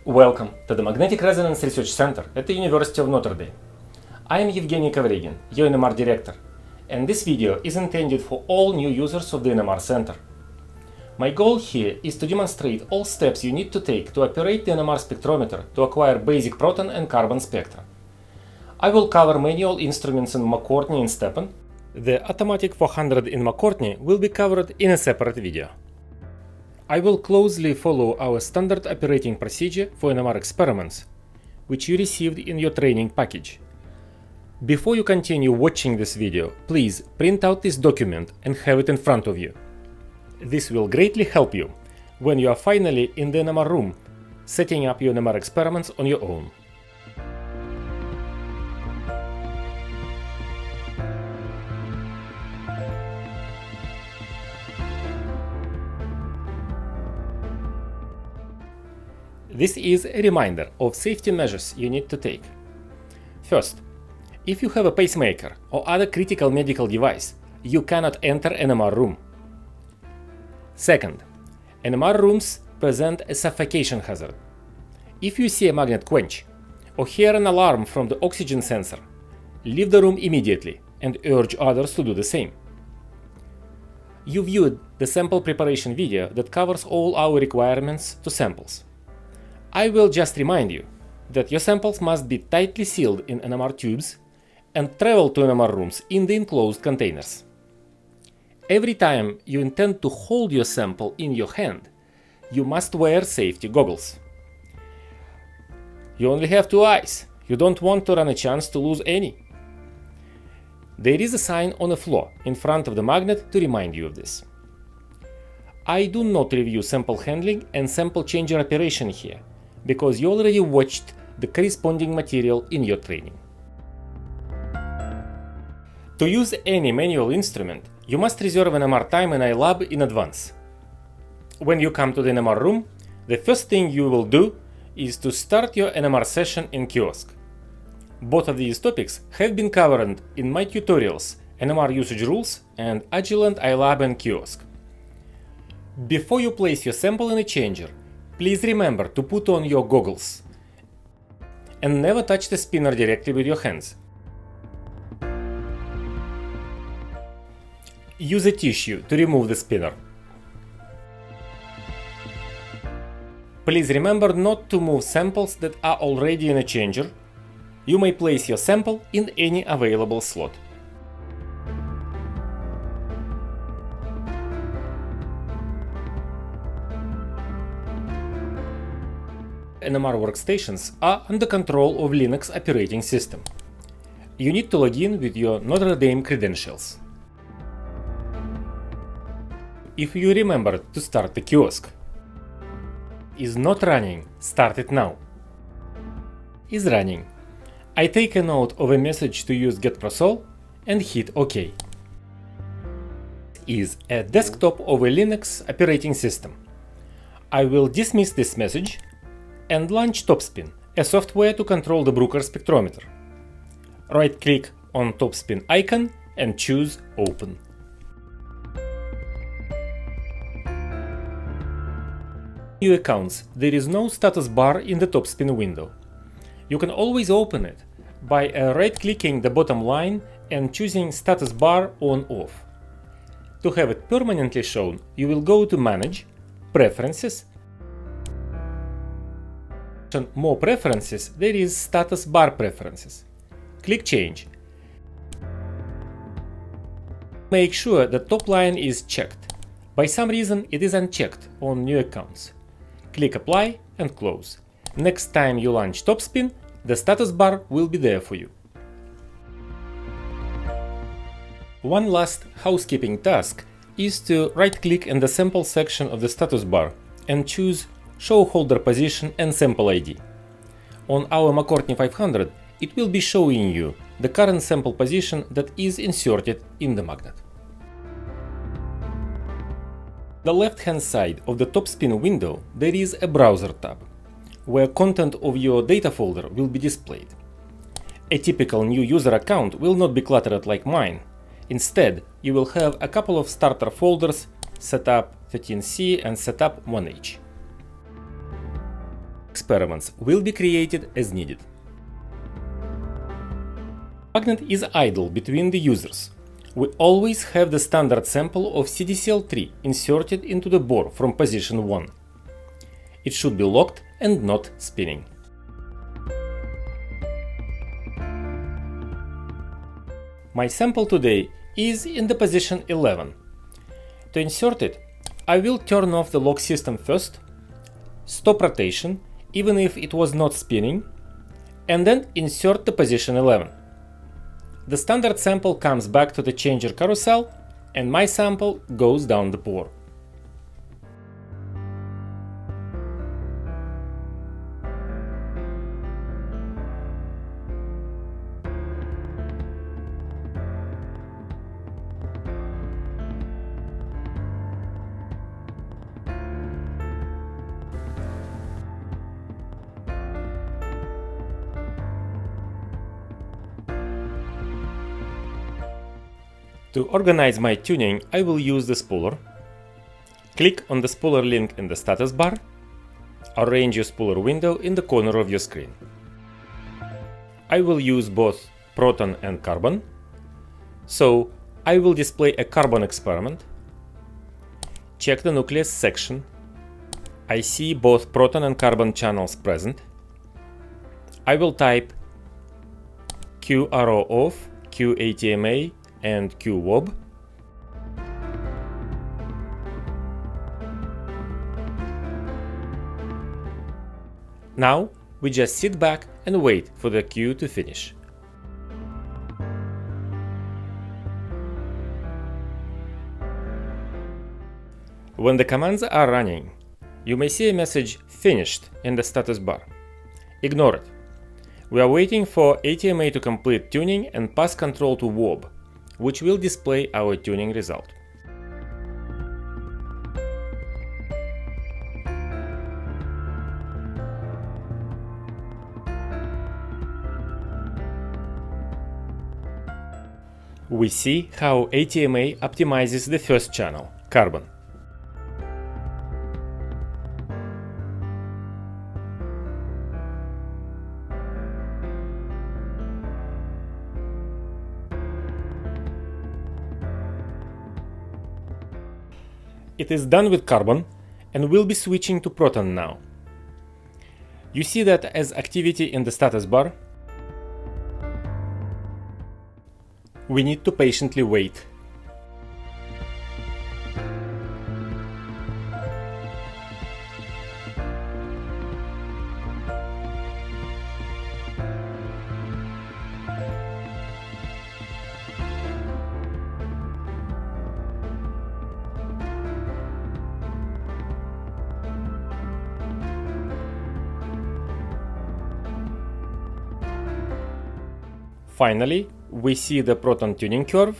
Welcome to the Magnetic Resonance Research Center at the University of Notre Dame. I am Evgenii Kovrigin, your NMR director, and this video is intended for all new users of the NMR Center. My goal here is to demonstrate all steps you need to take to operate the NMR spectrometer to acquire basic proton and carbon spectra. I will cover manual instruments in McCourtney and Stepan. The automatic 400 in McCourtney will be covered in a separate video. I will closely follow our standard operating procedure for NMR experiments, which you received in your training package. Before you continue watching this video, please print out this document and have it in front of you. This will greatly help you when you are finally in the NMR room, setting up your NMR experiments on your own. This is a reminder of safety measures you need to take. First, if you have a pacemaker or other critical medical device, you cannot enter NMR room. Second, NMR rooms present a suffocation hazard. If you see a magnet quench or hear an alarm from the oxygen sensor, leave the room immediately and urge others to do the same. You viewed the sample preparation video that covers all our requirements to samples. I will just remind you that your samples must be tightly sealed in NMR tubes and travel to NMR rooms in the enclosed containers. Every time you intend to hold your sample in your hand, you must wear safety goggles. You only have 2 eyes. You don't want to run a chance to lose any. There is a sign on the floor in front of the magnet to remind you of this. I do not review sample handling and sample changer operation here, because you already watched the corresponding material in your training. To use any manual instrument, you must reserve an NMR time in iLab in advance. When you come to the NMR room, the first thing you will do is to start your NMR session in kiosk. Both of these topics have been covered in my tutorials, NMR usage rules and Agilent iLab and kiosk. Before you place your sample in a changer, please remember to put on your goggles and never touch the spinner directly with your hands. Use a tissue to remove the spinner. Please remember not to move samples that are already in a changer. You may place your sample in any available slot. NMR workstations are under control of Linux operating system. You need to log in with your Notre Dame credentials. If you remember to start the kiosk. Is not running, start it now. Is running. I take a note of a message to use getprosol and hit OK. Is a desktop of a Linux operating system. I will dismiss this message and launch TopSpin, a software to control the Bruker spectrometer. Right-click on TopSpin icon and choose Open. New accounts, there is no status bar in the TopSpin window. You can always open it by right-clicking the bottom line and choosing status bar on/off. To have it permanently shown, you will go to Manage, Preferences. More preferences, there is status bar preferences. Click Change. Make sure the top line is checked. By some reason it is unchecked on new accounts. Click Apply and Close. Next time you launch TopSpin, the status bar will be there for you. One last housekeeping task is to right-click in the sample section of the status bar and choose Show Holder Position and Sample ID. On our McCourtney 500, it will be showing you the current sample position that is inserted in the magnet. The left-hand side of the TopSpin window, there is a Browser tab, where content of your data folder will be displayed. A typical new user account will not be cluttered like mine. Instead, you will have a couple of starter folders, Setup 13C and Setup 1H. experiments will be created as needed. Magnet is idle between the users. We always have the standard sample of CDCl3 inserted into the bore from position 1. It should be locked and not spinning. My sample today is in the position 11. To insert it, I will turn off the lock system first, stop rotation even if it was not spinning, and then insert the position 11. The standard sample comes back to the changer carousel and my sample goes down the bore. To organize my tuning, I will use the spooler. Click on the spooler link in the status bar. Arrange your spooler window in the corner of your screen. I will use both proton and carbon. So I will display a carbon experiment. Check the nucleus section. I see both proton and carbon channels present. I will type Q arrow off, Q ATMA, and Q WOB. Now we just sit back and wait for the Q to finish. When the commands are running, you may see a message "Finished" in the status bar. Ignore it. We are waiting for ATMA to complete tuning and pass control to WOB, which will display our tuning result. We see how ATMA optimizes the first channel, carbon. It is done with carbon and will be switching to proton now. You see that as activity in the status bar. We need to patiently wait. Finally, we see the proton tuning curve.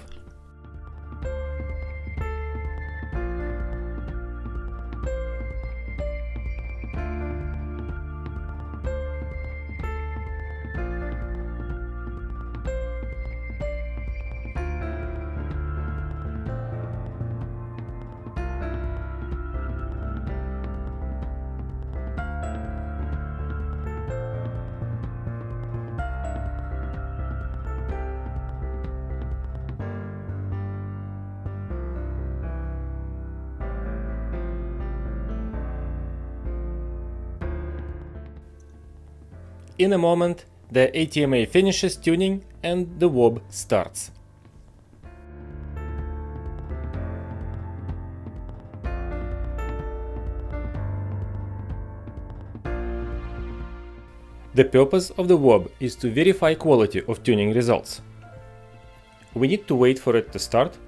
In a moment, the ATMA finishes tuning and the WOB starts. The purpose of the WOB is to verify quality of tuning results. We need to wait for it to start.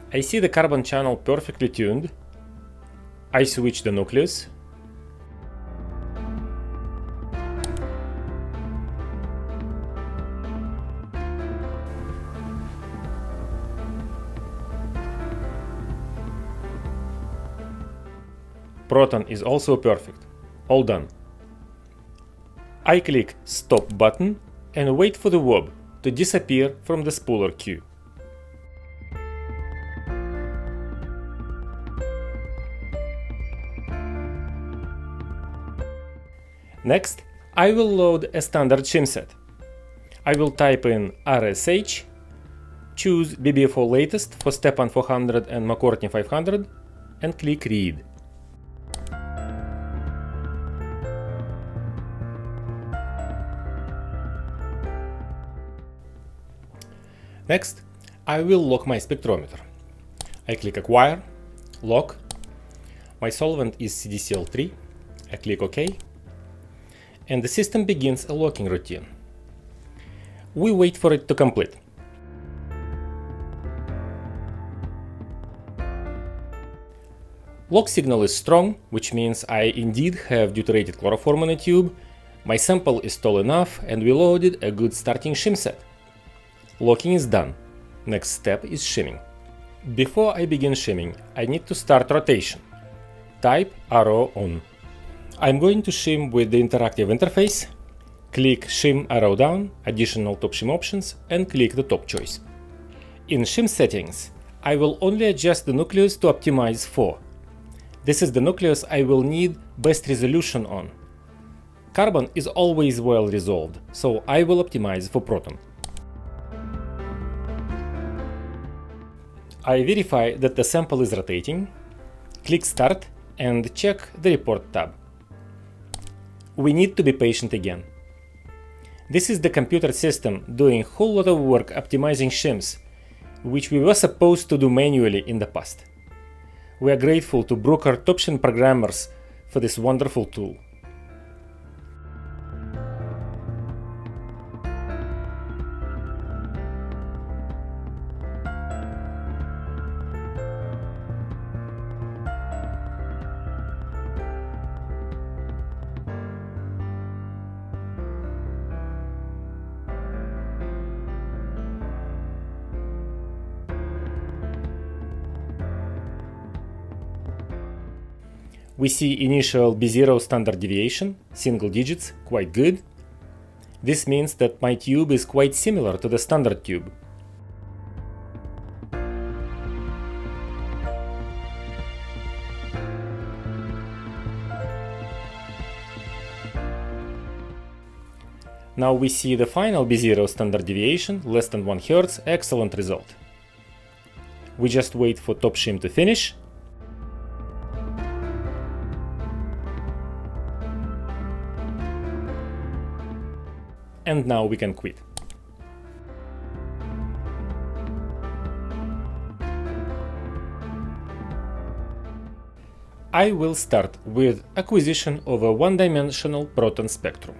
I see the carbon channel perfectly tuned. I switch the nucleus. Proton is also perfect. All done. I click Stop button and wait for the WOB to disappear from the spooler queue. Next, I will load a standard shim set. I will type in RSH, choose BBFO latest for Stepan 400 and McCourtney 500, and click Read. Next, I will lock my spectrometer. I click Acquire, Lock. My solvent is CDCl3. I click OK. And the system begins a locking routine. We wait for it to complete. Lock signal is strong, which means I indeed have deuterated chloroform in a tube, my sample is tall enough, and we loaded a good starting shim set. Locking is done. Next step is shimming. Before I begin shimming, I need to start rotation. Type arrow on. I'm going to shim with the interactive interface. Click Shim arrow down, additional top shim options, and click the top choice. In shim settings, I will only adjust the nucleus to optimize for. This is the nucleus I will need best resolution on. Carbon is always well resolved, so I will optimize for proton. I verify that the sample is rotating, click Start, and check the Report tab. We need to be patient again. This is the computer system doing a whole lot of work optimizing shims, which we were supposed to do manually in the past. We are grateful to Bruker top shim programmers for this wonderful tool. We see initial B0 standard deviation, single digits, quite good. This means that my tube is quite similar to the standard tube. Now we see the final B0 standard deviation, less than 1 Hz, excellent result. We just wait for top shim to finish. And now we can quit. I will start with acquisition of a one-dimensional proton spectrum.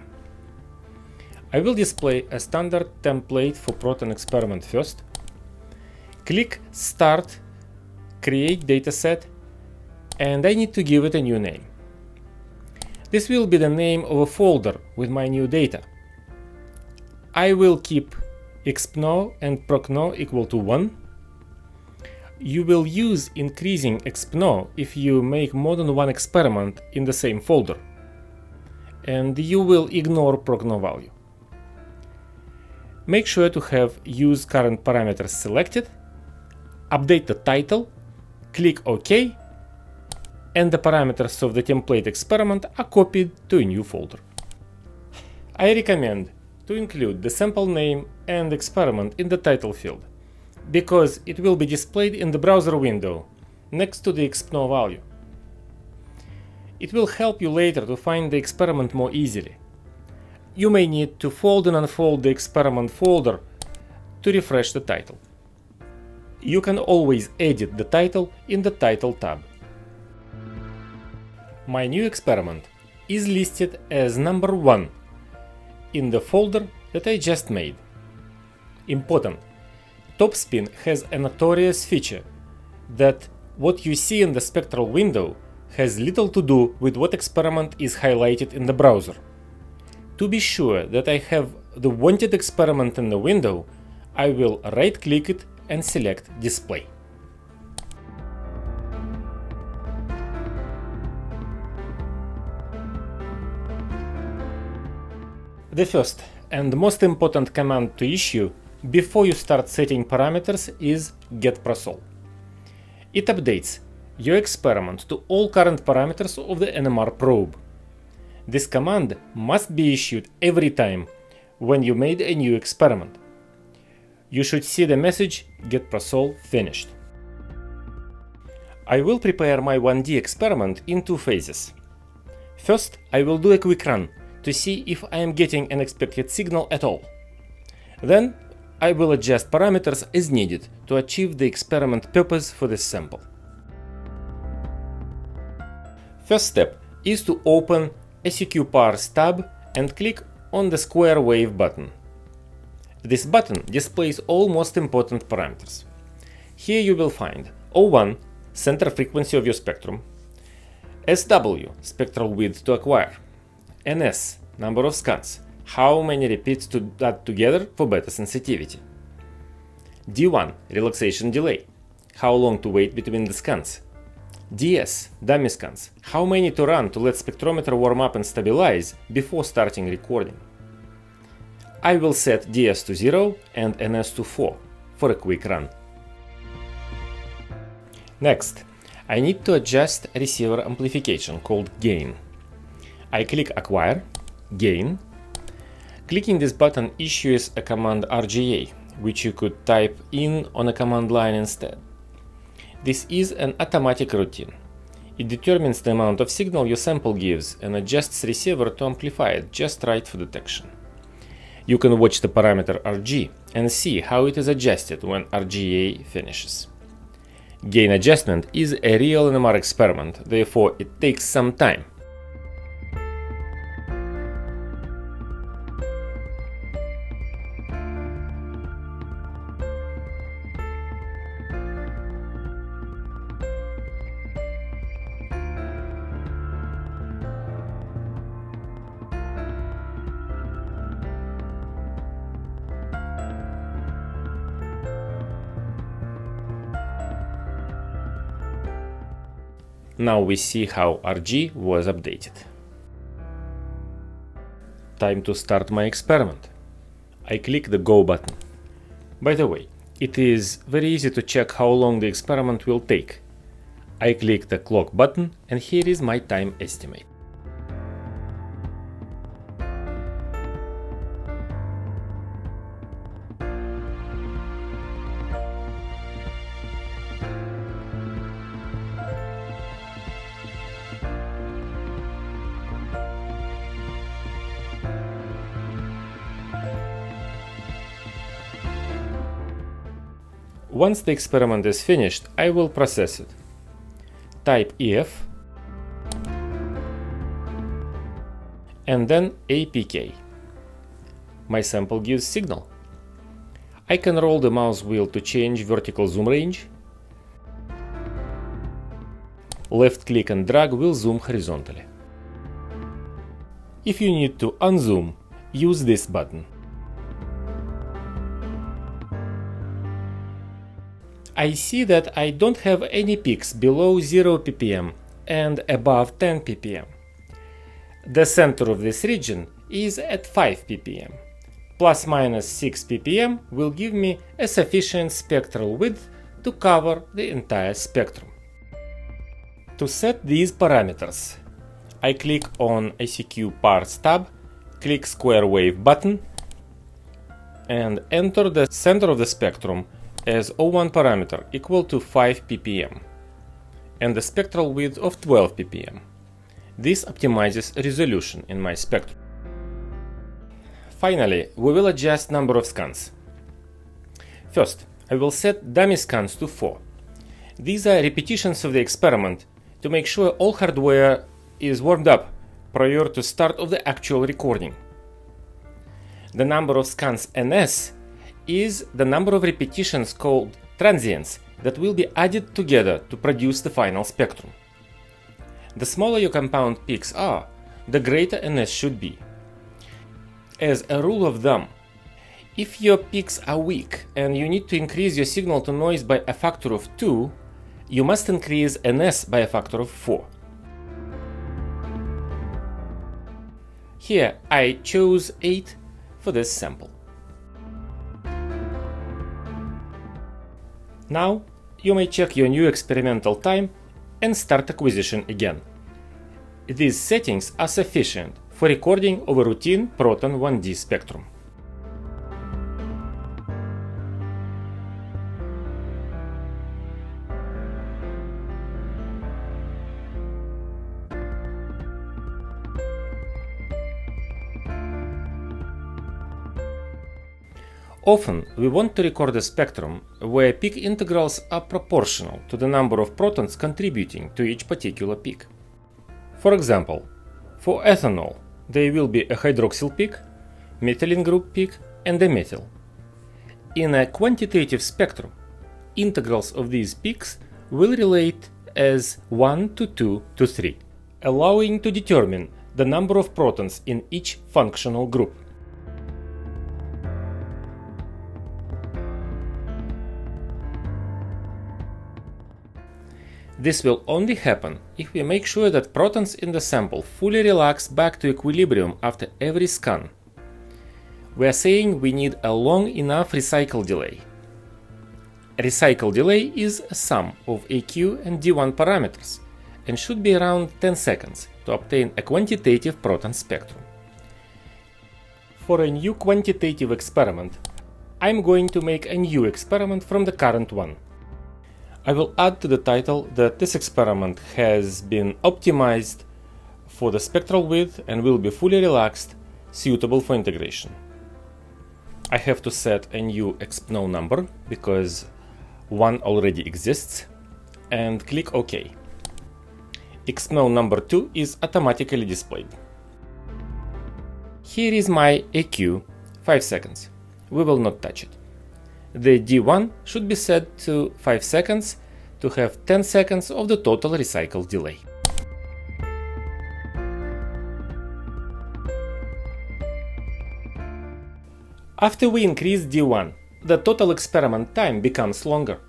I will display a standard template for proton experiment first. Click Start, Create Dataset, and I need to give it a new name. This will be the name of a folder with my new data. I will keep expno and procno equal to 1. You will use increasing expno if you make more than one experiment in the same folder, and you will ignore procno value. Make sure to have Use Current Parameters selected, update the title, click OK, and the parameters of the template experiment are copied to a new folder. I recommend to include the sample name and experiment in the title field, because it will be displayed in the browser window next to the expno value. It will help you later to find the experiment more easily. You may need to fold and unfold the experiment folder to refresh the title. You can always edit the title in the Title tab. My new experiment is listed as number 1 in the folder that I just made. Important: Topspin has a notorious feature that what you see in the spectral window has little to do with what experiment is highlighted in the browser. To be sure that I have the wanted experiment in the window, I will right-click it and select Display. The first and the most important command to issue before you start setting parameters is getProsol. It updates your experiment to all current parameters of the NMR probe. This command must be issued every time when you made a new experiment. You should see the message getProsol finished. I will prepare my 1D experiment in 2 phases. First, I will do a quick run to see if I am getting an expected signal at all. Then, I will adjust parameters as needed to achieve the experiment purpose for this sample. First step is to open SEQ-Parse tab and click on the square wave button. This button displays all most important parameters. Here you will find O1, center frequency of your spectrum, SW, spectral width to acquire, NS, number of scans, how many repeats to add together for better sensitivity, D1, relaxation delay, how long to wait between the scans, DS, dummy scans, how many to run to let spectrometer warm up and stabilize before starting recording. I will set DS to 0 and NS to 4 for a quick run. Next, I need to adjust receiver amplification called gain. I click Acquire, Gain. Clicking this button issues a command RGA, which you could type in on a command line instead. This is an automatic routine. It determines the amount of signal your sample gives and adjusts receiver to amplify it just right for detection. You can watch the parameter RG and see how it is adjusted when RGA finishes. Gain adjustment is a real NMR experiment, therefore it takes some time. Now we see how RG was updated. Time to start my experiment. I click the Go button. By the way, it is very easy to check how long the experiment will take. I click the Clock button and here is my time estimate. Once the experiment is finished, I will process it. Type EF and then APK. My sample gives signal. I can roll the mouse wheel to change vertical zoom range. Left click and drag will zoom horizontally. If you need to unzoom, use this button. I see that I don't have any peaks below 0 ppm and above 10 ppm. The center of this region is at 5 ppm. Plus minus 6 ppm will give me a sufficient spectral width to cover the entire spectrum. To set these parameters, I click on SEQ-Parse tab, click Square Wave button, and enter the center of the spectrum as O1 parameter equal to 5 ppm and the spectral width of 12 ppm. This optimizes resolution in my spectrum. Finally, we will adjust number of scans. First, I will set dummy scans to 4. These are repetitions of the experiment to make sure all hardware is warmed up prior to start of the actual recording. The number of scans NS is the number of repetitions called transients that will be added together to produce the final spectrum. The smaller your compound peaks are, the greater NS should be. As a rule of thumb, if your peaks are weak and you need to increase your signal to noise by a factor of 2, you must increase NS by a factor of 4. Here I chose 8 for this sample. Now, you may check your new experimental time and start acquisition again. These settings are sufficient for recording of a routine proton 1D spectrum. Often, we want to record a spectrum where peak integrals are proportional to the number of protons contributing to each particular peak. For example, for ethanol, there will be a hydroxyl peak, methylene group peak, and a methyl. In a quantitative spectrum, integrals of these peaks will relate as 1 to 2 to 3, allowing to determine the number of protons in each functional group. This will only happen if we make sure that protons in the sample fully relax back to equilibrium after every scan. We are saying we need a long enough recycle delay. A recycle delay is a sum of AQ and D1 parameters and should be around 10 seconds to obtain a quantitative proton spectrum. For a new quantitative experiment, I'm going to make a new experiment from the current one. I will add to the title that this experiment has been optimized for the spectral width and will be fully relaxed, suitable for integration. I have to set a new XPNO number because one already exists, and click OK. XPNO number 2 is automatically displayed. Here is my AQ, 5 seconds. We will not touch it. The D1 should be set to 5 seconds to have 10 seconds of the total recycle delay. After we increase D1, the total experiment time becomes longer.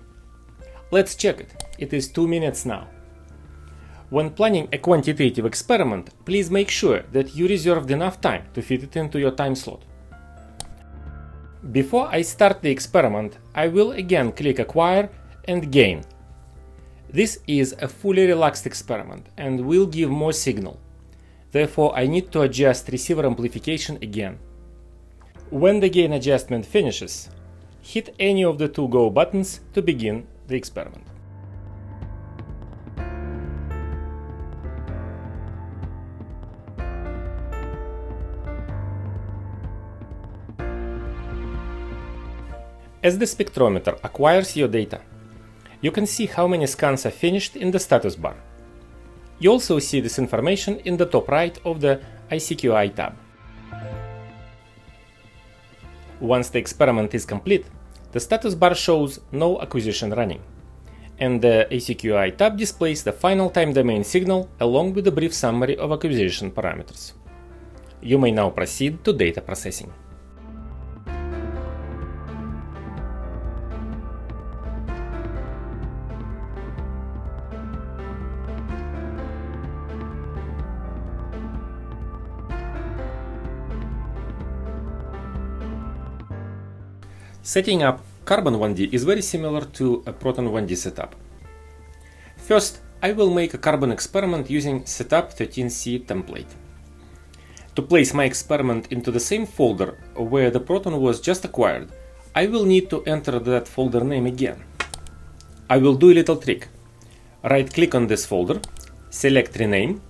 Let's check it. It is 2 minutes now. When planning a quantitative experiment, please make sure that you reserved enough time to fit it into your time slot. Before I start the experiment, I will again click Acquire and Gain. This is a fully relaxed experiment and will give more signal. Therefore, I need to adjust receiver amplification again. When the gain adjustment finishes, hit any of the two Go buttons to begin the experiment. As the spectrometer acquires your data, you can see how many scans are finished in the status bar. You also see this information in the top right of the ICQI tab. Once the experiment is complete, the status bar shows no acquisition running, and the ICQI tab displays the final time domain signal along with a brief summary of acquisition parameters. You may now proceed to data processing. Setting up carbon 1D is very similar to a proton 1D setup. First, I will make a carbon experiment using setup 13C template. To place my experiment into the same folder where the proton was just acquired, I will need to enter that folder name again. I will do a little trick. Right-click on this folder, select Rename,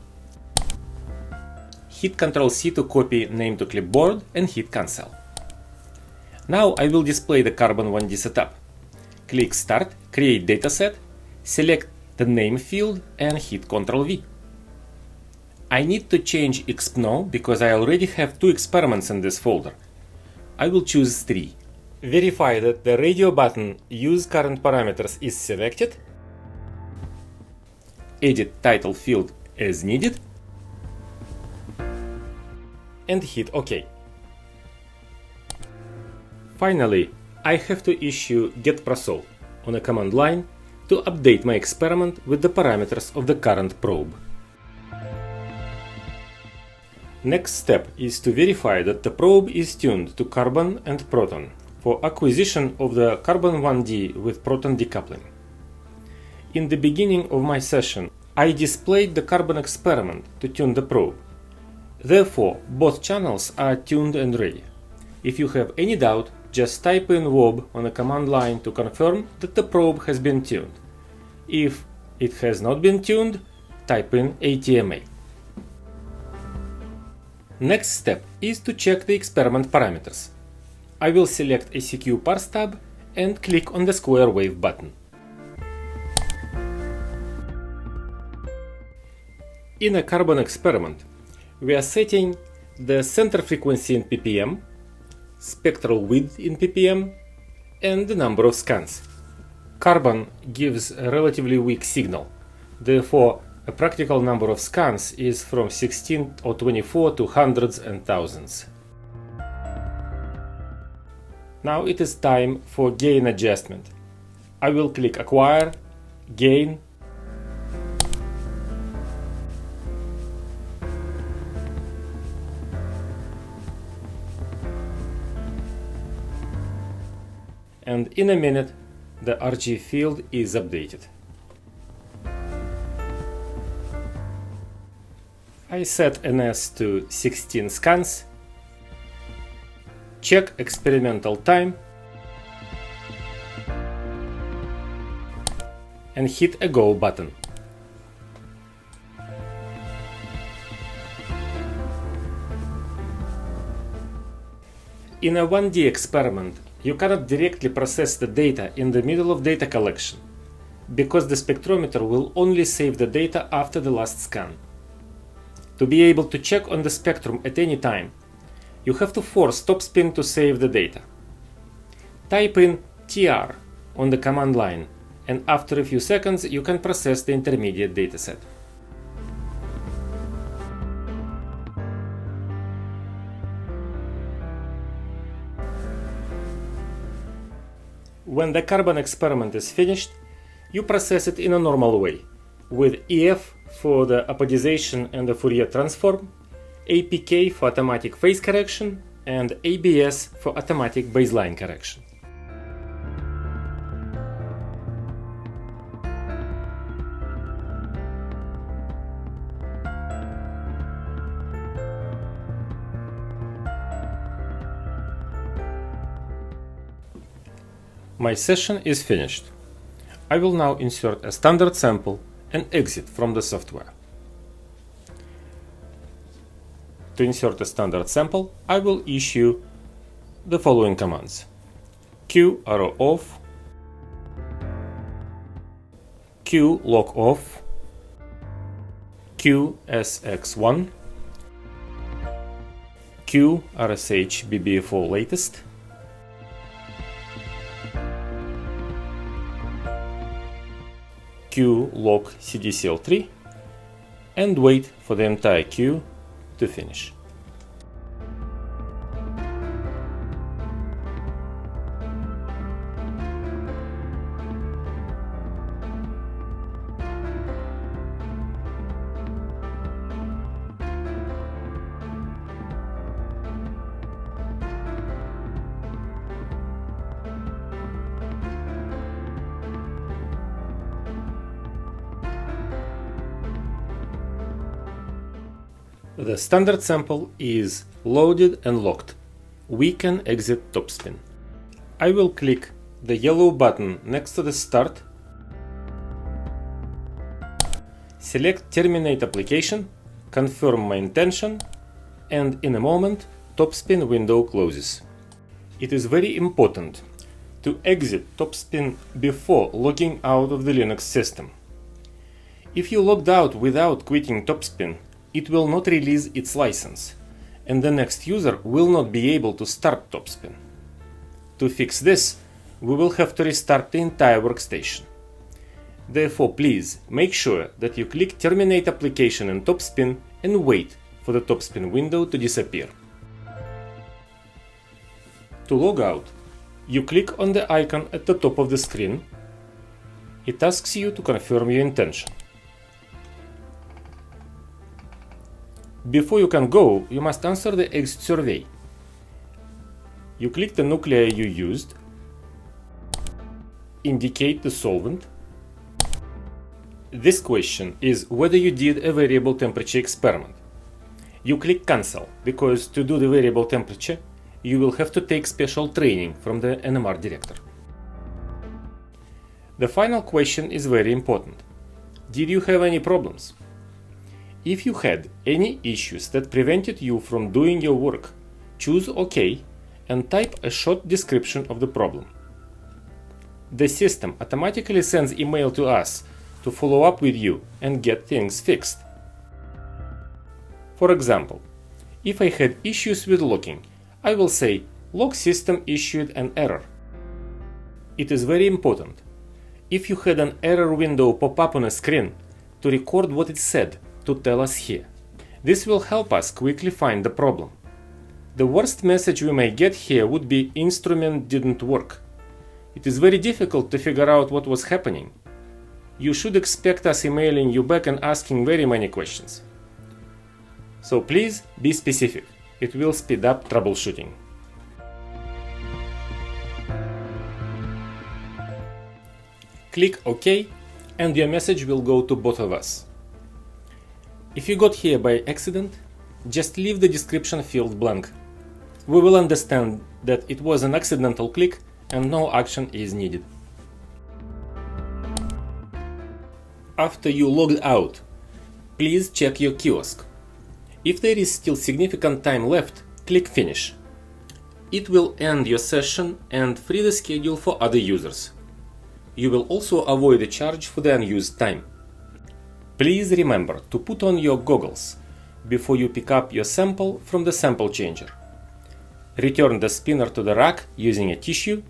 hit Ctrl+C to copy name to clipboard and hit Cancel. Now I will display the carbon 1D setup. Click Start, Create Dataset, select the name field and hit Ctrl+V. I need to change XPNO because I already have 2 experiments in this folder. I will choose 3. Verify that the radio button Use Current Parameters is selected. Edit title field as needed. And hit OK. Finally, I have to issue getProsol on a command line to update my experiment with the parameters of the current probe. Next step is to verify that the probe is tuned to carbon and proton for acquisition of the carbon 1D with proton decoupling. In the beginning of my session, I displayed the carbon experiment to tune the probe. Therefore, both channels are tuned and ready. If you have any doubt, just type in WOB on a command line to confirm that the probe has been tuned. If it has not been tuned, type in ATMA. Next step is to check the experiment parameters. I will select a CQ parse tab and click on the square wave button. In a carbon experiment, we are setting the center frequency in ppm, spectral width in ppm, and the number of scans. Carbon gives a relatively weak signal, therefore a practical number of scans is from 16 or 24 to hundreds and thousands. Now it is time for gain adjustment. I will click Acquire, Gain, and in a minute the RG field is updated. I set NS to 16 scans, check experimental time, and hit a Go button. In a 1D experiment, you cannot directly process the data in the middle of data collection, because the spectrometer will only save the data after the last scan. To be able to check on the spectrum at any time, you have to force topspin to save the data. Type in TR on the command line, and after a few seconds you can process the intermediate dataset. When the carbon experiment is finished, you process it in a normal way, with EF for the apodization and the Fourier transform, APK for automatic phase correction, and ABS for automatic baseline correction. My session is finished. I will now insert a standard sample and exit from the software. To insert a standard sample, I will issue the following commands: Q arrow off, Q lock off, Q SX1, Q RSH BBFO latest, Q lock CDCL3, and wait for the entire queue to finish. The standard sample is loaded and locked. We can exit topspin. I will click the yellow button next to the start, select terminate application, confirm my intention, and in a moment topspin window closes. It is very important to exit topspin before logging out of the Linux system. If you logged out without quitting topspin, it will not release its license, and the next user will not be able to start topspin. To fix this, we will have to restart the entire workstation. Therefore, please make sure that you click Terminate Application in topspin and wait for the topspin window to disappear. To log out, you click on the icon at the top of the screen. It asks you to confirm your intention. Before you can go, you must answer the exit survey. You click the nuclei you used, indicate the solvent. This question is whether you did a variable temperature experiment. You click cancel, because to do the variable temperature, you will have to take special training from the NMR director. The final question is very important. Did you have any problems? If you had any issues that prevented you from doing your work, choose OK and type a short description of the problem. The system automatically sends email to us to follow up with you and get things fixed. For example, if I had issues with locking, I will say log system issued an error. It is very important, if you had an error window pop up on a screen, to record what it said to tell us here. This will help us quickly find the problem. The worst message we may get here would be instrument didn't work. It is very difficult to figure out what was happening. You should expect us emailing you back and asking very many questions. So please be specific. It will speed up troubleshooting. Click OK and your message will go to both of us. If you got here by accident, just leave the description field blank. We will understand that it was an accidental click and no action is needed. After you logged out, please check your kiosk. If there is still significant time left, click Finish. It will end your session and free the schedule for other users. You will also avoid a charge for the unused time. Please remember to put on your goggles before you pick up your sample from the sample changer. Return the spinner to the rack using a tissue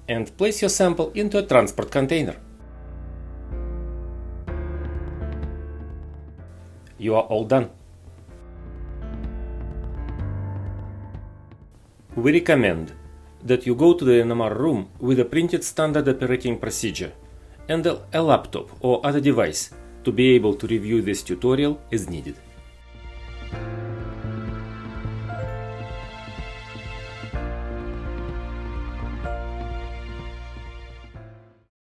and place your sample into a transport container. You are all done. We recommend that you go to the NMR room with a printed standard operating procedure and a laptop or other device to be able to review this tutorial as needed.